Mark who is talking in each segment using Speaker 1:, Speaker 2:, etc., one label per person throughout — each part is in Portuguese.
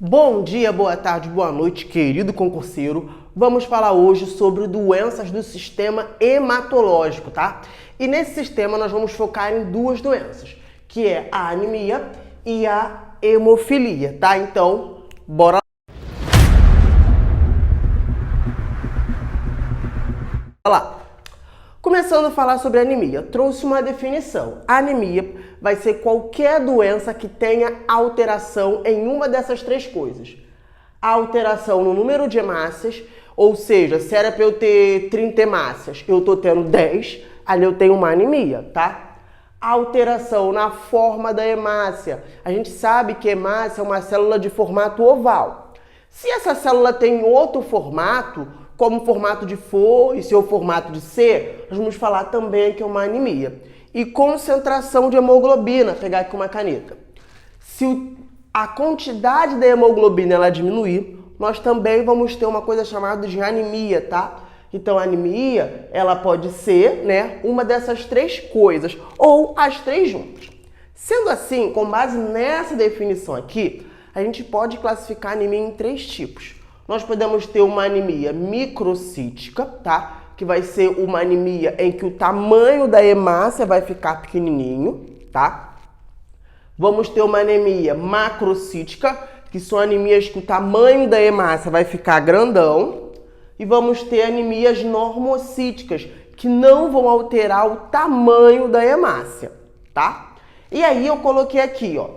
Speaker 1: Bom dia, boa tarde, boa noite, querido concurseiro. Vamos falar hoje sobre doenças do sistema hematológico, tá? E nesse sistema nós vamos focar em duas doenças, que é a anemia e a hemofilia, tá? Então, bora lá. Começando a falar sobre anemia, trouxe uma definição. A anemia vai ser qualquer doença que tenha alteração em uma dessas três coisas. A alteração no número de hemácias, ou seja, se era para eu ter 30 hemácias, eu tô tendo 10, ali eu tenho uma anemia, tá? A alteração na forma da hemácia. A gente sabe que hemácia é uma célula de formato oval. Se essa célula tem outro formato, como formato de foice ou formato de C, nós vamos falar também que é uma anemia. E concentração de hemoglobina, pegar aqui uma caneta. Se a quantidade da hemoglobina ela diminuir, nós também vamos ter uma coisa chamada de anemia, tá? Então a anemia, ela pode ser, uma dessas três coisas, ou as três juntas. Sendo assim, com base nessa definição aqui, a gente pode classificar a anemia em três tipos. Nós podemos ter uma anemia microcítica, tá? Que vai ser uma anemia em que o tamanho da hemácia vai ficar pequenininho, tá? Vamos ter uma anemia macrocítica, que são anemias que o tamanho da hemácia vai ficar grandão. E vamos ter anemias normocíticas, que não vão alterar o tamanho da hemácia, tá? E aí eu coloquei aqui, ó,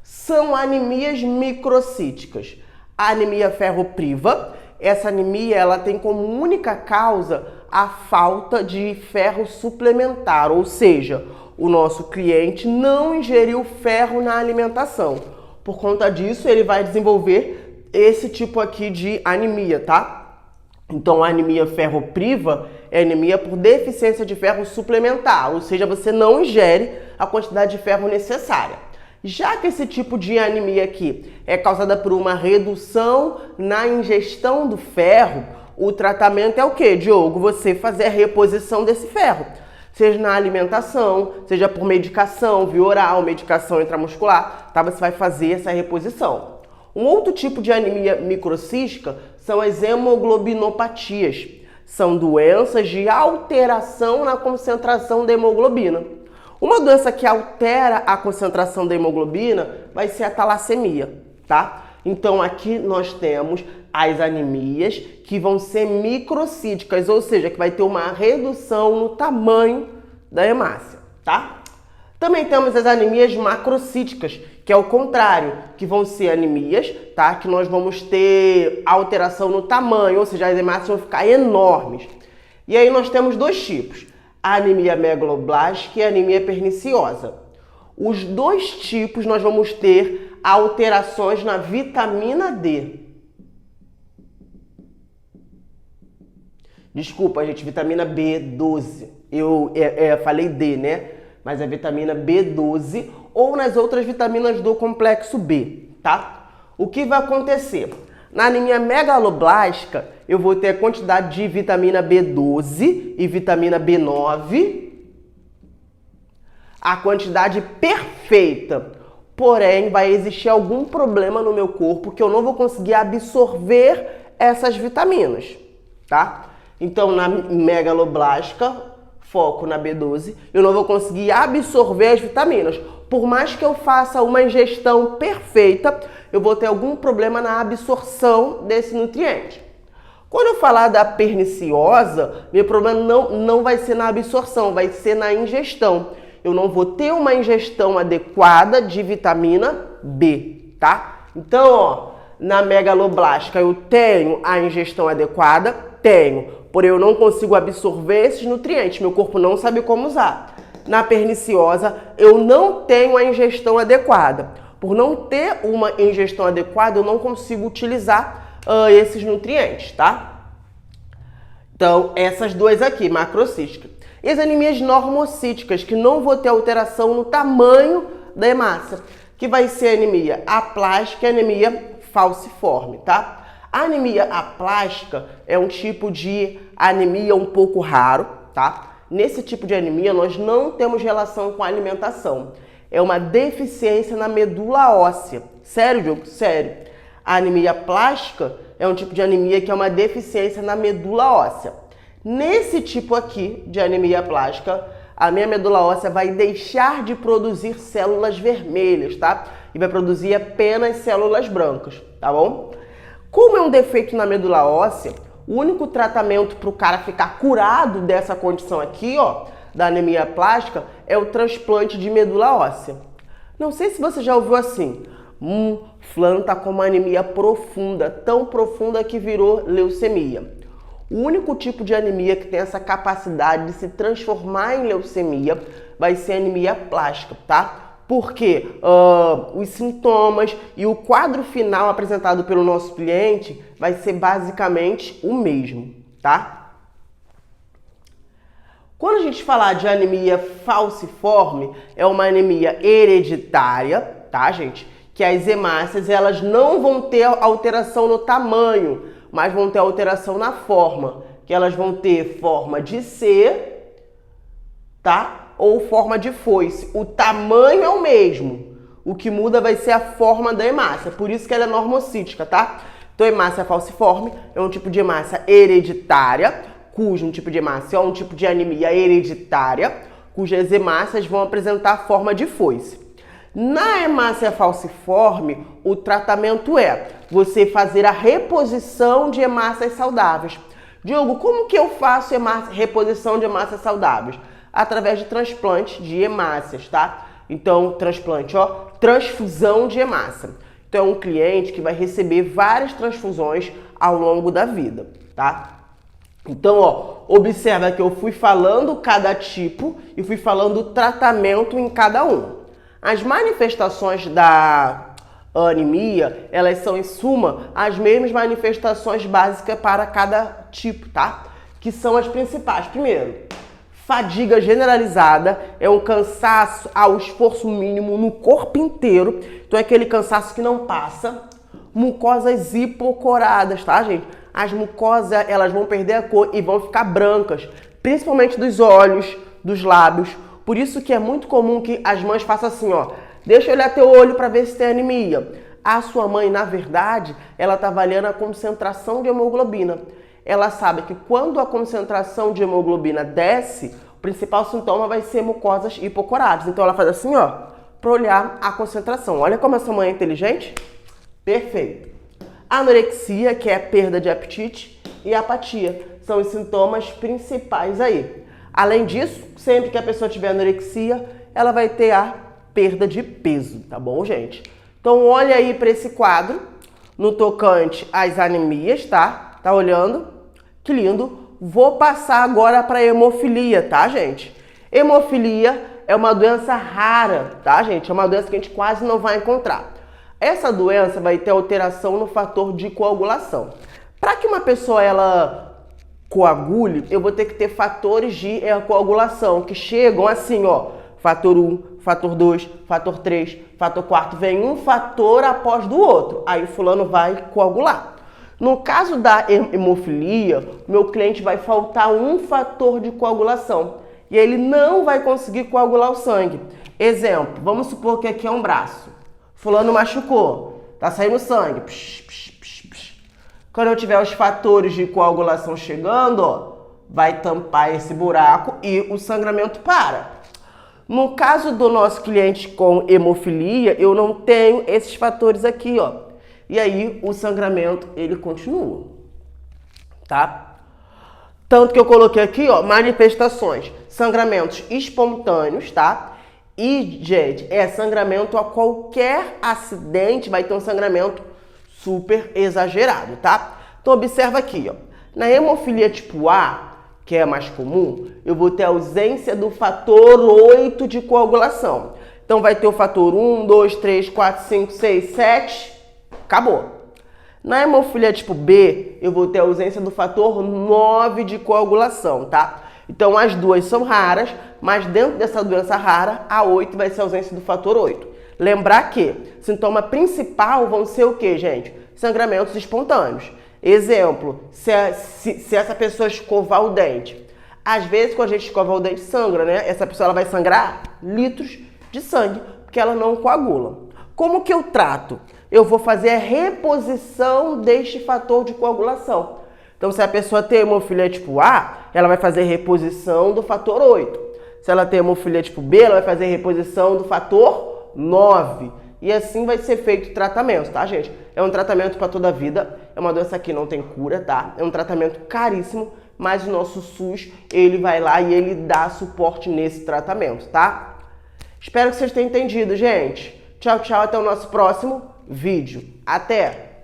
Speaker 1: são anemias microcíticas. A anemia ferropriva, essa anemia ela tem como única causa a falta de ferro suplementar, ou seja, o nosso cliente não ingeriu ferro na alimentação. Por conta disso, ele vai desenvolver esse tipo aqui de anemia, tá? Então, a anemia ferropriva é anemia por deficiência de ferro suplementar, ou seja, você não ingere a quantidade de ferro necessária. Já que esse tipo de anemia aqui é causada por uma redução na ingestão do ferro, o tratamento é o quê, Diogo? Você fazer a reposição desse ferro, seja na alimentação, seja por medicação via oral, medicação intramuscular, tá? Você vai fazer essa reposição. Um outro tipo de anemia microcística são as hemoglobinopatias. São doenças de alteração na concentração da hemoglobina. Uma doença que altera a concentração da hemoglobina vai ser a talassemia, tá? Então aqui nós temos as anemias que vão ser microcíticas, ou seja, que vai ter uma redução no tamanho da hemácia, tá? Também temos as anemias macrocíticas, que é o contrário, que vão ser anemias, tá? Que nós vamos ter alteração no tamanho, ou seja, as hemácias vão ficar enormes. E aí nós temos dois tipos. A anemia megaloblástica e a anemia perniciosa. Os dois tipos nós vamos ter alterações na vitamina D. Desculpa, gente, vitamina B12. Eu falei D, né? Mas é vitamina B12 ou nas outras vitaminas do complexo B, tá? O que vai acontecer? Na anemia megaloblástica, eu vou ter a quantidade de vitamina B12 e vitamina B9, a quantidade perfeita. Porém, vai existir algum problema no meu corpo que eu não vou conseguir absorver essas vitaminas, tá? Então, na megaloblástica, foco na B12, eu não vou conseguir absorver as vitaminas. Por mais que eu faça uma ingestão perfeita, eu vou ter algum problema na absorção desse nutriente. Quando eu falar da perniciosa, meu problema não vai ser na absorção, vai ser na ingestão. Eu não vou ter uma ingestão adequada de vitamina B, tá? Então, ó, na megaloblástica eu tenho a ingestão adequada? Tenho, porém eu não consigo absorver esses nutrientes, meu corpo não sabe como usar. Na perniciosa, eu não tenho a ingestão adequada. Por não ter uma ingestão adequada, eu não consigo utilizar esses nutrientes, tá? Então, essas duas aqui, macrocísticas. E as anemias normocíticas, que não vou ter alteração no tamanho da hemácia, que vai ser a anemia aplástica e a anemia falciforme, tá? A anemia aplástica é um tipo de anemia um pouco raro, tá? Nesse tipo de anemia, nós não temos relação com a alimentação. É uma deficiência na medula óssea. Sério, Diogo? Sério. A anemia plástica é um tipo de anemia que é uma deficiência na medula óssea. Nesse tipo aqui de anemia plástica, a minha medula óssea vai deixar de produzir células vermelhas, tá? E vai produzir apenas células brancas, tá bom? Como é um defeito na medula óssea, o único tratamento para o cara ficar curado dessa condição aqui, ó, da anemia plástica, é o transplante de medula óssea. Não sei se você já ouviu assim, fulano tá com uma anemia profunda, tão profunda que virou leucemia. O único tipo de anemia que tem essa capacidade de se transformar em leucemia vai ser a anemia plástica, tá? Porque os sintomas e o quadro final apresentado pelo nosso cliente vai ser basicamente o mesmo, tá? Quando a gente falar de anemia falciforme, é uma anemia hereditária, tá, gente? Que as hemácias, elas não vão ter alteração no tamanho, mas vão ter alteração na forma, que elas vão ter forma de C, tá? Ou forma de foice. O tamanho é o mesmo. O que muda vai ser a forma da hemácia. Por isso que ela é normocítica, tá? Então, hemácia falciforme é um tipo de hemácia hereditária, cujo tipo de hemácia é um tipo de anemia hereditária, cujas hemácias vão apresentar forma de foice. Na hemácia falciforme, o tratamento é você fazer a reposição de hemácias saudáveis. Diogo, como que eu faço reposição de hemácias saudáveis? Através de transplante de hemácias, tá? Então, transplante, ó, transfusão de hemácia. Então, é um cliente que vai receber várias transfusões ao longo da vida, tá? Então, ó, observa que eu fui falando cada tipo e fui falando o tratamento em cada um. As manifestações da anemia, elas são, em suma, as mesmas manifestações básicas para cada tipo, tá? Que são as principais. Primeiro, fadiga generalizada, é um cansaço ao esforço mínimo no corpo inteiro. Então é aquele cansaço que não passa. Mucosas hipocoradas, tá, gente? As mucosas, elas vão perder a cor e vão ficar brancas, principalmente dos olhos, dos lábios. Por isso que é muito comum que as mães façam assim, ó. Deixa eu olhar teu olho para ver se tem anemia. A sua mãe, na verdade, ela tá avaliando a concentração de hemoglobina. Ela sabe que quando a concentração de hemoglobina desce, o principal sintoma vai ser mucosas hipocoradas. Então ela faz assim, ó, para olhar a concentração. Olha como essa mãe é inteligente. Perfeito. Anorexia, que é a perda de apetite, e apatia são os sintomas principais aí. Além disso, sempre que a pessoa tiver anorexia, ela vai ter a perda de peso, tá bom, gente? Então olha aí para esse quadro no tocante às anemias, tá? Tá olhando? Que lindo. Vou passar agora para hemofilia, tá, gente? Hemofilia é uma doença rara, tá, gente? É uma doença que a gente quase não vai encontrar. Essa doença vai ter alteração no fator de coagulação. Para que uma pessoa ela coagule, eu vou ter que ter fatores de coagulação que chegam assim, ó, fator 1, fator 2, fator 3, fator 4, vem um fator após do outro. Aí o fulano vai coagular. No caso da hemofilia, meu cliente vai faltar um fator de coagulação e ele não vai conseguir coagular o sangue. Exemplo, vamos supor que aqui é um braço. Fulano machucou, tá saindo sangue. Psh, psh, psh, psh. Quando eu tiver os fatores de coagulação chegando, ó, vai tampar esse buraco e o sangramento para. No caso do nosso cliente com hemofilia, eu não tenho esses fatores aqui, ó. E aí o sangramento, ele continua, tá? Tanto que eu coloquei aqui, ó, manifestações, sangramentos espontâneos, tá? E, gente, sangramento a qualquer acidente vai ter um sangramento super exagerado, tá? Então, observa aqui, ó. Na hemofilia tipo A, que é a mais comum, eu vou ter a ausência do fator 8 de coagulação. Então, vai ter o fator 1, 2, 3, 4, 5, 6, 7, acabou. Na hemofilia tipo B, eu vou ter a ausência do fator 9 de coagulação, tá? Então, as duas são raras, mas dentro dessa doença rara, a 8 vai ser a ausência do fator 8. Lembrar que sintoma principal vão ser o quê, gente? Sangramentos espontâneos. Exemplo, se essa pessoa escovar o dente. Às vezes, quando a gente escova o dente, sangra, né? Essa pessoa ela vai sangrar litros de sangue, porque ela não coagula. Como que eu trato? Eu vou fazer a reposição deste fator de coagulação. Então, se a pessoa tem hemofília tipo A, ela vai fazer reposição do fator 8. Se ela tem hemofília tipo B, ela vai fazer reposição do fator 9. E assim vai ser feito o tratamento, tá, gente? É um tratamento para toda a vida, é uma doença que não tem cura, tá? É um tratamento caríssimo, mas o nosso SUS, ele vai lá e ele dá suporte nesse tratamento, tá? Espero que vocês tenham entendido, gente. Tchau, tchau, até o nosso próximo vídeo. Até!